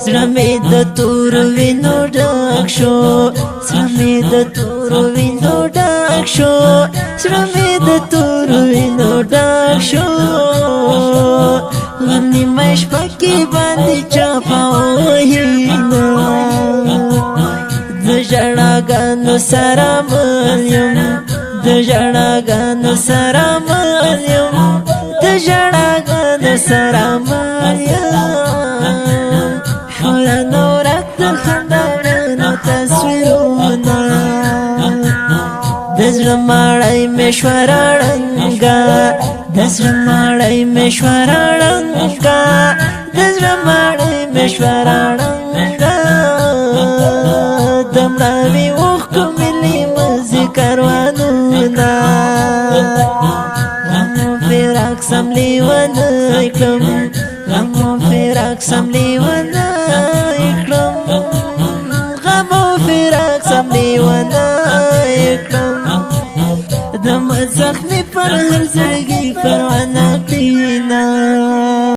زړه مې د تورو وینو ډک شو زړه مې د تورو وینو ډک شو زړه مې د تورو وینو ډک شو نیمه شپه کې باندې چاپه وهینه د ژړاګانو سره مل یم د ژړاګانو سره مل یم د ژړاګانو سره مل یم ښکلن ورځ د خندانو تصویرونه د زړه ماړی مې شوه ړنګه د زړه ماړی مې شوه ړنګه د زړه ماړی مې شوه ړنګه د مړاوي اوښکو ملي مزې کاروانونه غم و فراق سم لیونی کړم غم و فراق سم لیونی کړم غم و فراق سم لیونی کړم د زخمي پر هر زړګي پروانه کړینه